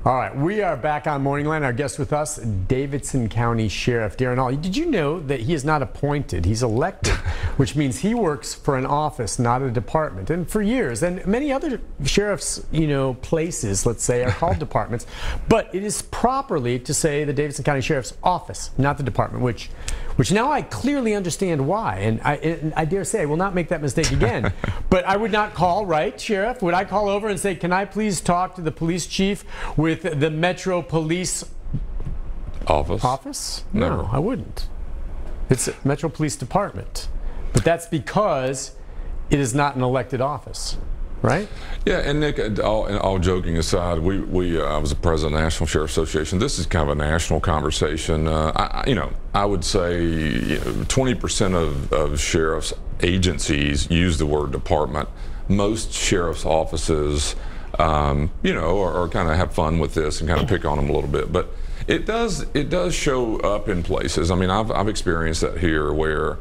All right, we are back on Morning Line. Our guest with us, Davidson County Sheriff Darren Hall. Did you know that he is not appointed? He's elected, which means he works for an office, not a department. And for years, and many other sheriffs, places, let's say, are called departments. But it is properly to say the Davidson County Sheriff's Office, not the department, which now I clearly understand why. And I dare say I will not make that mistake again. But I would not call, right, Sheriff? Would I call over and say, can I please talk to the police chief with the Metro Police Office? No, I wouldn't. It's a Metro Police Department. But that's because it is not an elected office, right? Yeah, and Nick, all joking aside, I was the president of the National Sheriff Association. This is kind of a national conversation. I would say 20% of sheriff's agencies use the word department. Most sheriff's offices or kind of have fun with this and kind of pick on them a little bit. But it does show up in places. I mean, I've experienced that here where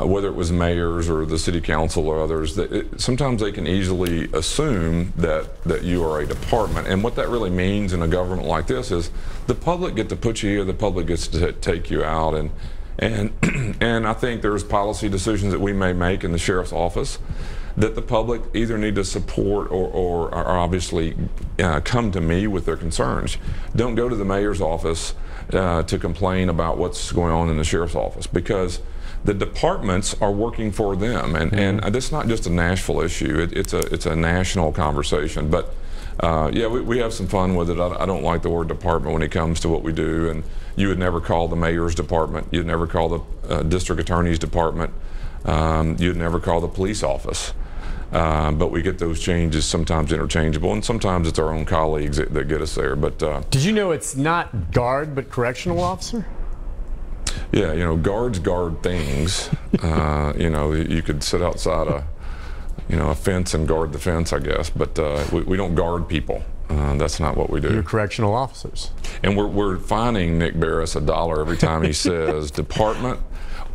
whether it was mayors or the city council or others, sometimes they can easily assume that you are a department. And what that really means in a government like this is the public get to put you here, the public gets to take you out. And I think there's policy decisions that we may make in the sheriff's office that the public either need to support or obviously come to me with their concerns. Don't go to the mayor's office to complain about what's going on in the sheriff's office, because the departments are working for them, and that's not just a Nashville issue. It's a national conversation. But yeah, we have some fun with it. I don't like the word department when it comes to what we do, and you would never call the mayor's department. You'd never call the district attorney's department. You'd never call the police office. But we get those changes sometimes interchangeable, and sometimes it's our own colleagues that get us there. But did you know it's not guard but correctional officer? Yeah, guards guard things. You could sit outside a fence and guard the fence, I guess. But we don't guard people. That's not what we do. You're correctional officers. And we're fining Nick Barris $1 every time he says department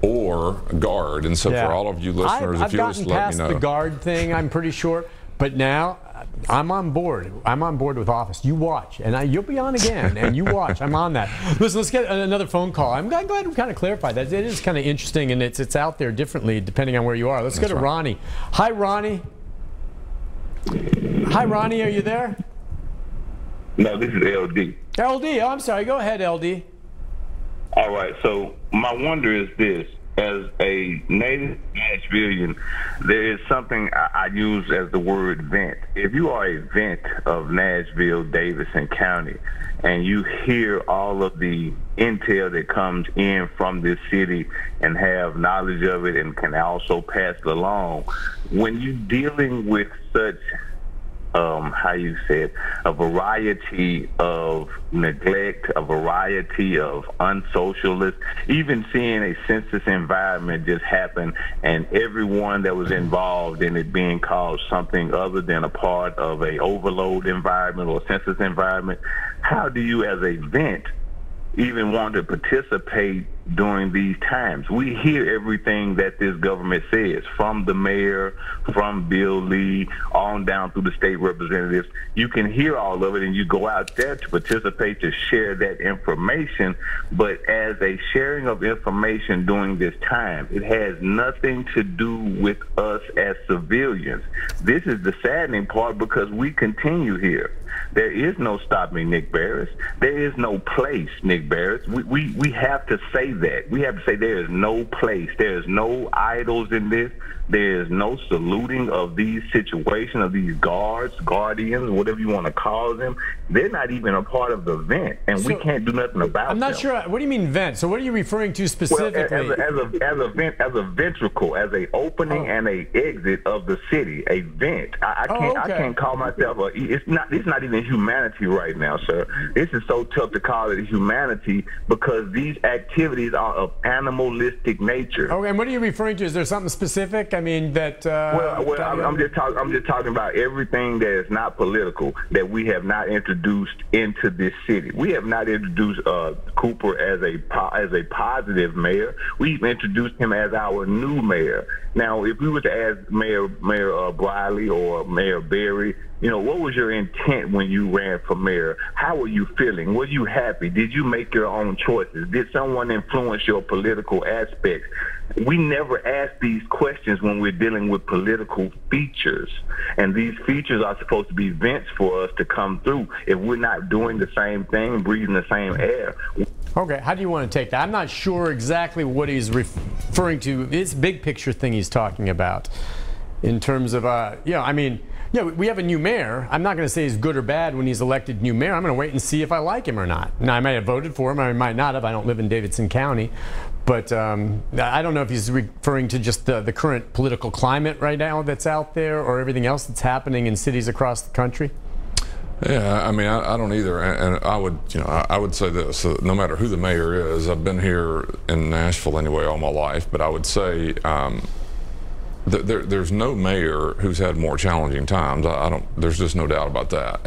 or guard. And so for all of you listeners, if you just let me know. I've gotten past the guard thing, I'm pretty sure. But now I'm on board. I'm on board with office. You watch, and you'll be on again, and you watch. I'm on that. Listen, let's get another phone call. I'm glad we kind of clarified that. It is kind of interesting, and it's out there differently depending on where you are. Let's go to Ronnie. Hi, Ronnie. Hi, Ronnie. Are you there? No, this is LD. LD. Oh, I'm sorry. Go ahead, LD. All right. So my wonder is this. As a native Nashvilleian, there is something I use as the word vent. If you are a vent of Nashville, Davidson County, and you hear all of the intel that comes in from this city and have knowledge of it and can also pass it along, when you're dealing with such a variety of neglect, a variety of unsocialist, even seeing a census environment just happen and everyone that was involved in it being called something other than a part of a overload environment or census environment, how do you as a vent even want to participate during these times? We hear everything that this government says, from the mayor, from Bill Lee, on down through the state representatives. You can hear all of it, and you go out there to participate, to share that information. But as a sharing of information during this time, it has nothing to do with us as civilians. This is the saddening part, because we continue here. There is no stopping Nick Barris. There is no place, Nick Barris. We have to say that. We have to say there is no place. There is no idols in this. There is no saluting of these situations, of these guards, guardians, whatever you want to call them. They're not even a part of the vent, and we can't do nothing about them. I'm not sure. What do you mean vent? So what are you referring to specifically? Well, as a ventricle, as a opening and a exit of the city, a vent. I can't call myself it's not even humanity right now, sir. This is so tough to call it humanity, because these activities are of animalistic nature. Okay, and what are you referring to? Is there something specific? I mean that. I'm just talking about everything that is not political, that we have not introduced into this city. We have not introduced Cooper as a positive mayor. We've introduced him as our new mayor. Now, if we were to ask Mayor Briley or Mayor Berry, what was your intent when you ran for mayor? How were you feeling? Were you happy? Did you make your own choices? Did someone influence your political aspects? We never ask these questions when we're dealing with political features. And these features are supposed to be vents for us to come through. If we're not doing the same thing, breathing the same air. Okay, how do you want to take that? I'm not sure exactly what he's referring to. It's big picture thing he's talking about in terms of, we have a new mayor. I'm not going to say he's good or bad when he's elected new mayor. I'm going to wait and see if I like him or not. Now, I might have voted for him, or I might not have. I don't live in Davidson County. But I don't know if he's referring to just the current political climate right now that's out there, or everything else that's happening in cities across the country. Yeah, I mean, I don't either, and I would say this: no matter who the mayor is, I've been here in Nashville anyway all my life, but I would say there's no mayor who's had more challenging times. There's just no doubt about that,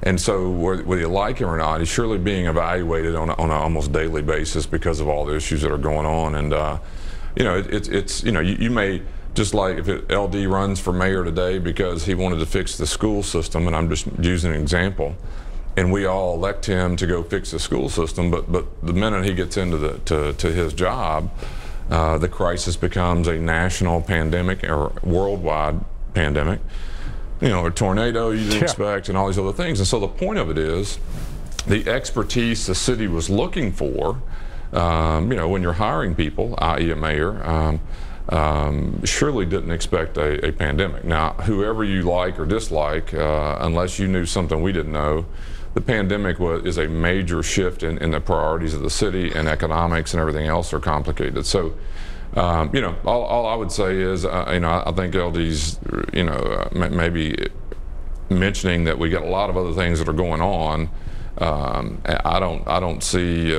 and so whether you like him or not, he's surely being evaluated on an almost daily basis because of all the issues that are going on, and you may. Just like if LD runs for mayor today because he wanted to fix the school system, and I'm just using an example, and we all elect him to go fix the school system, but the minute he gets into to his job, the crisis becomes a national pandemic or worldwide pandemic. A tornado you didn't expect, and all these other things. And so the point of it is, the expertise the city was looking for, when you're hiring people, i.e. a mayor. Surely didn't expect a pandemic. Now, whoever you like or dislike, unless you knew something we didn't know, the pandemic is a major shift in the priorities of the city, and economics and everything else are complicated. So, all I would say is, I think LD's, maybe mentioning that we got a lot of other things that are going on. I don't see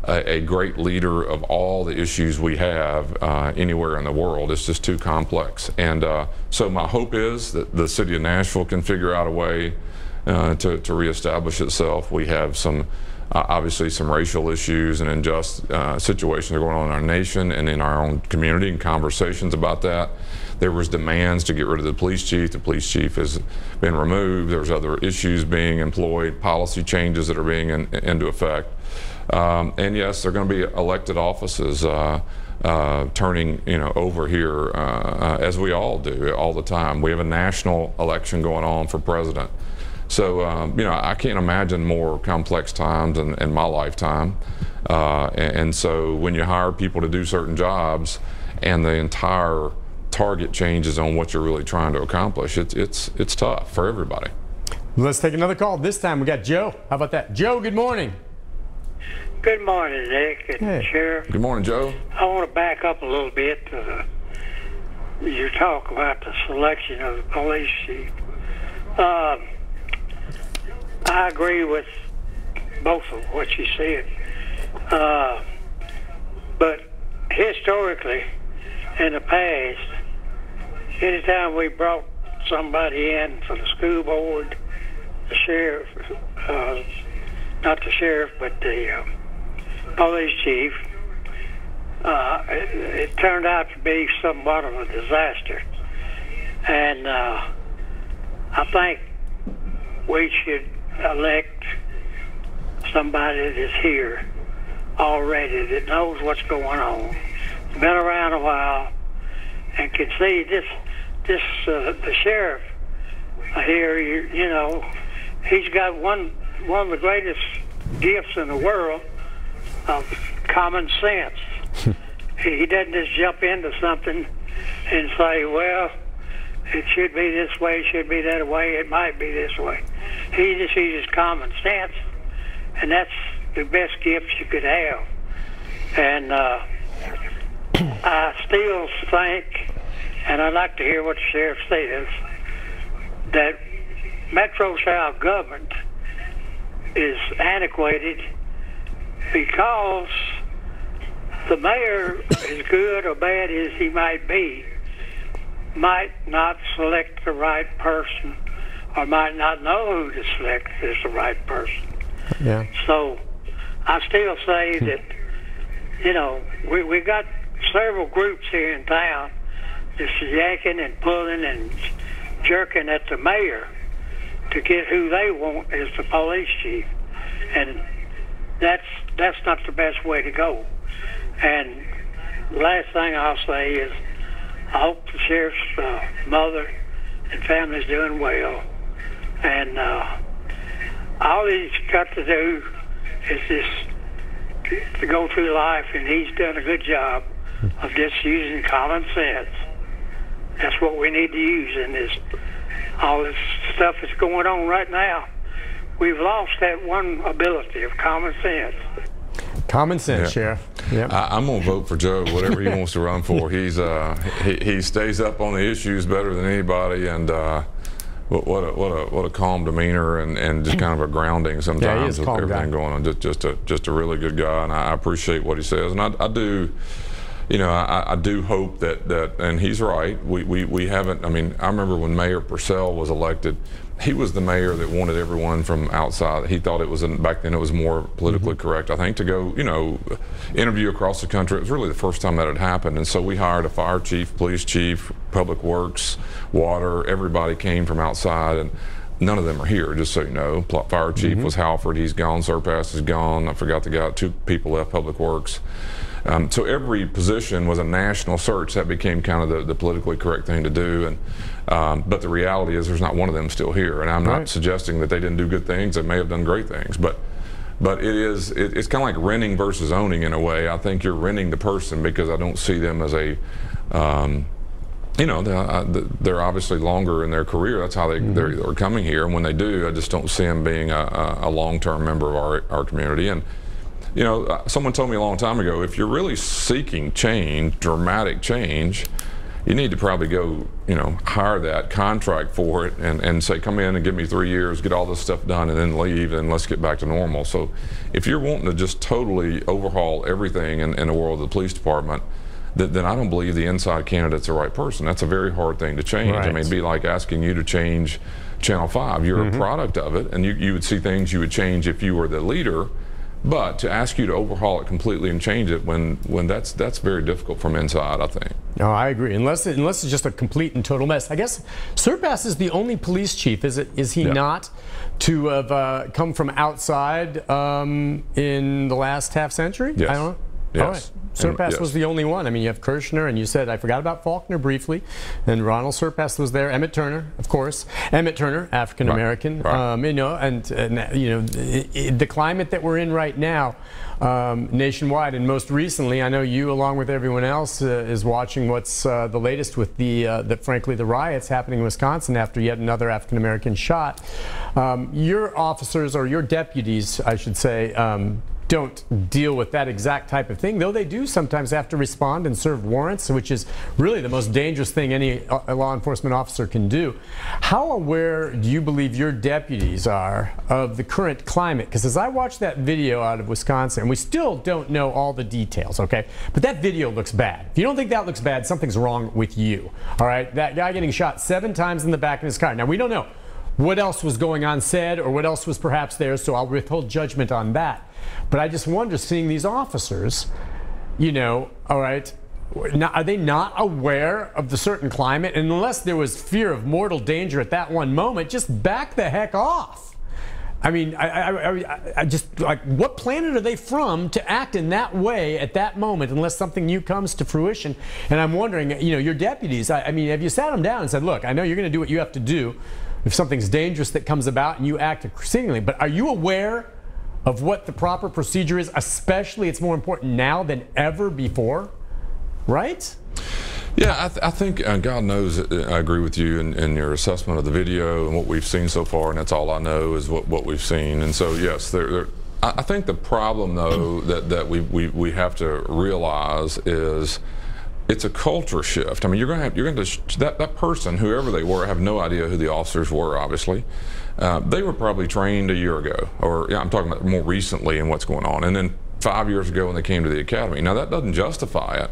a great leader of all the issues we have anywhere in the world. It's just too complex. And so my hope is that the city of Nashville can figure out a way to reestablish itself. We have obviously some racial issues and unjust situations that are going on in our nation and in our own community, and conversations about that. There was demands to get rid of the police chief. The police chief has been removed. There's other issues being employed, policy changes that are being into effect. And yes, they're going to be elected offices turning over here, as we all do all the time. We have a national election going on for president. So, I can't imagine more complex times in my lifetime. And so when you hire people to do certain jobs and the entire target changes on what you're really trying to accomplish, it's tough for everybody. Let's take another call. This time we got Joe. How about that? Joe, good morning. Good morning, Nick and Sheriff. Good morning, Joe. I want to back up a little bit to your talk about the selection of the police chief. I agree with both of what you said. But historically, in the past, anytime we brought somebody in for the school board, the sheriff, not the sheriff, but the police chief, it turned out to be somewhat of a disaster. And I think we should elect somebody that's here already, that knows what's going on, been around a while, and can see the sheriff here. He's got one of the greatest gifts in the world of common sense. He doesn't just jump into something and say, well, it should be this way, it should be that way, it might be this way. He just uses common sense, and that's the best gift you could have. And I still think, and I'd like to hear what the sheriff says, that Metro South government is antiquated because the mayor, as good or bad as he might be, might not select the right person, or might not know who to select as the right person. Yeah. So I still say that, we got several groups here in town just yanking and pulling and jerking at the mayor to get who they want as the police chief, and that's not the best way to go. And the last thing I'll say is I hope the sheriff's mother and family's doing well, and all he's got to do is just to go through life, and he's done a good job of just using common sense. That's what we need to use in this, all this stuff that's going on right now. We've lost that one ability of common sense. Common sense, Sheriff. Yep. I'm going to vote for Joe, whatever he wants to run for. He's he stays up on the issues better than anybody, and what a calm demeanor and just kind of a grounding sometimes with everything going on. Just a really good guy, and I appreciate what he says, and I do. You know, I do hope that, and he's right, we haven't, I mean, I remember when Mayor Purcell was elected, he was the mayor that wanted everyone from outside. He thought it was, back then it was more politically correct, I think, to go, you know, interview across the country. It was really the first time that had happened. And so we hired a fire chief, police chief, public works, water, everybody came from outside, and none of them are here, just so you know. Fire chief was Halford, he's gone, Surpass is gone, I forgot the guy, 2 people left public works. So every position was a national search. That became kind of the politically correct thing to do. And but the reality is there's not one of them still here. And I'm not suggesting that they didn't do good things. They may have done great things. But it's kind of like renting versus owning in a way. I think you're renting the person because I don't see them as a, you know, they're obviously longer in their career. That's how they're coming here. And when they do, I just don't see them being a long-term member of our community. And you know, someone told me a long time ago, if you're really seeking change, dramatic change, you need to probably go, you know, hire that, contract for it, and say, come in and give me 3 years, get all this stuff done, and then leave, and let's get back to normal. So if you're wanting to just totally overhaul everything in the world of the police department, then I don't believe the inside candidate's the right person. That's a very hard thing to change. I mean, it'd be like asking you to change Channel 5. You're a product of it, and you would see things you would change if you were the leader. But to ask you to overhaul it completely and change it when that's very difficult from inside, I think. No, I agree. Unless it's just a complete and total mess. I guess Surpass is the only police chief, is he not, to have come from outside in the last half century? Yes. I don't know. Yes. All right. Surpass was the only one. I mean, you have Kirshner, and you said, I forgot about Faulkner briefly, and Ronald Surpass was there. Emmett Turner, of course. Emmett Turner, African American. You know, and you know, the climate that we're in right now, nationwide, and most recently, I know you, along with everyone else, is watching what's the latest with frankly, the riots happening in Wisconsin after yet another African American shot. Your officers, or your deputies, I should say, don't deal with that exact type of thing, though they do sometimes have to respond and serve warrants, which is really the most dangerous thing any law enforcement officer can do. How aware do you believe your deputies are of the current climate? Because as I watched that video out of Wisconsin, and we still don't know all the details, okay, but that video looks bad. If you don't think that looks bad, something's wrong with you, all right? That guy getting shot 7 times in the back of his car. Now, we don't know what else was going on said or what else was perhaps there, so I'll withhold judgment on that. But I just wonder, seeing these officers, you know, all right, are they not aware of the certain climate? And unless there was fear of mortal danger at that one moment, just back the heck off. I mean, I just, like, what planet are they from to act in that way at that moment unless something new comes to fruition? And I'm wondering, you know, your deputies, I mean, have you sat them down and said, look, I know you're going to do what you have to do if something's dangerous that comes about and you act exceedingly, but are you aware of what the proper procedure is? Especially, it's more important now than ever before, right? Yeah, I think God knows I agree with you in your assessment of the video and what we've seen so far, and that's all I know is what we've seen. And so, yes, I think the problem, though, that we have to realize is it's a culture shift. I mean, you're going to that person, whoever they were, have no idea who the officers were. Obviously, they were probably trained a year ago, or I'm talking about more recently and what's going on. And then 5 years ago when they came to the academy. Now that doesn't justify it,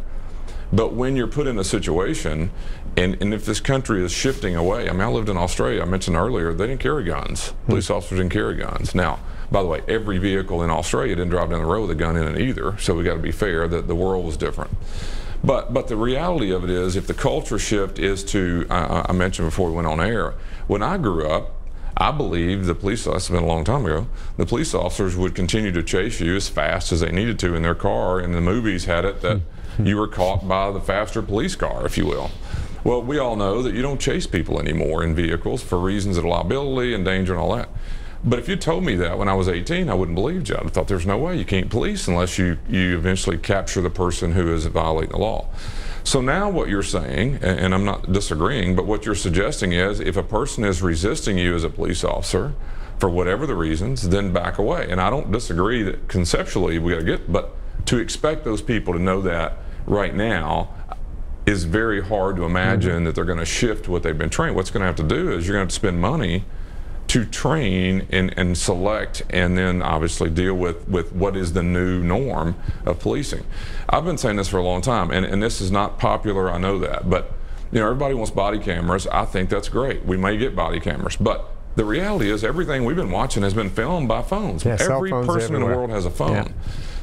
but when you're put in a situation, and if this country is shifting away, I mean, I lived in Australia. I mentioned earlier they didn't carry guns. Police officers didn't carry guns. Now, by the way, every vehicle in Australia didn't drive down the road with a gun in it either. So we got to be fair that the world was different. But the reality of it is, if the culture shift is to, I mentioned before we went on air, when I grew up, I believed the police, that's been a long time ago, the police officers would continue to chase you as fast as they needed to in their car, and the movies had it that you were caught by the faster police car, if you will. Well, we all know that you don't chase people anymore in vehicles for reasons of liability and danger and all that. But if you told me that when I was 18, I wouldn't believe you. I thought there's no way you can't police unless you eventually capture the person who is violating the law. So now what you're saying, and I'm not disagreeing, but what you're suggesting is if a person is resisting you as a police officer for whatever the reasons, then back away. And I don't disagree that conceptually we got to get, but to expect those people to know that right now is very hard to imagine that they're going to shift what they've been trained. What's going to have to do is you're going to have to spend money to train and select and then obviously deal with what is the new norm of policing. I've been saying this for a long time, and this is not popular, I know that, but you know, everybody wants body cameras. I think that's great. We may get body cameras, but the reality is everything we've been watching has been filmed by phones. Yeah, every person in the world has a phone. Yeah.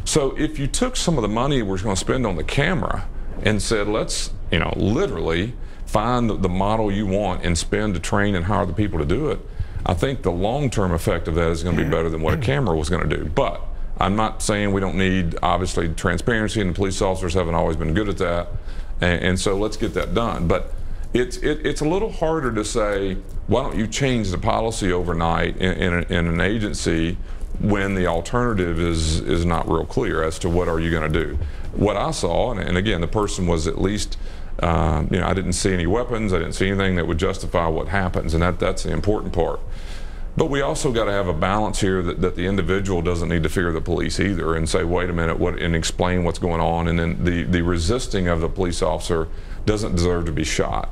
So if you took some of the money we're going to spend on the camera and said, let's, you know, literally find the model you want and spend to train and hire the people to do it, I think the long-term effect of that is going to be better than what a camera was going to do. But I'm not saying we don't need, obviously, transparency, and the police officers haven't always been good at that. And so let's get that done. But it's a little harder to say, why don't you change the policy overnight in an agency when the alternative is not real clear as to what are you going to do. What I saw, and again, the person was at least, you know, I didn't see any weapons, I didn't see anything that would justify what happens, and that's the important part. But we also got to have a balance here that the individual doesn't need to fear the police either and say, wait a minute, and explain what's going on, and then the resisting of the police officer doesn't deserve to be shot.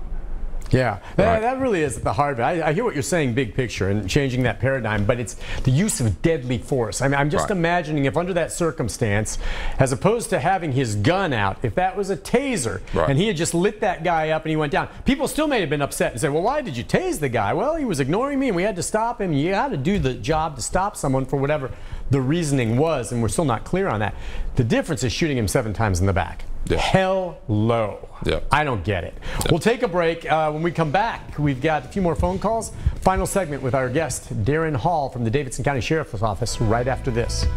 Yeah, Right. that really is at the heart of it. I hear what you're saying, big picture, and changing that paradigm, but it's the use of deadly force. I mean, I'm just Right. imagining if under that circumstance, as opposed to having his gun out, if that was a taser, Right. and he had just lit that guy up and he went down, people still may have been upset and said, well, why did you tase the guy? Well, he was ignoring me and we had to stop him. You got to do the job to stop someone for whatever the reasoning was, and we're still not clear on that. The difference is shooting him 7 times in the back. Yeah. Hello. Yeah. I don't get it. We'll take a break. When we come back, we've got a few more phone calls. Final segment with our guest, Darren Hall from the Davidson County Sheriff's Office, right after this.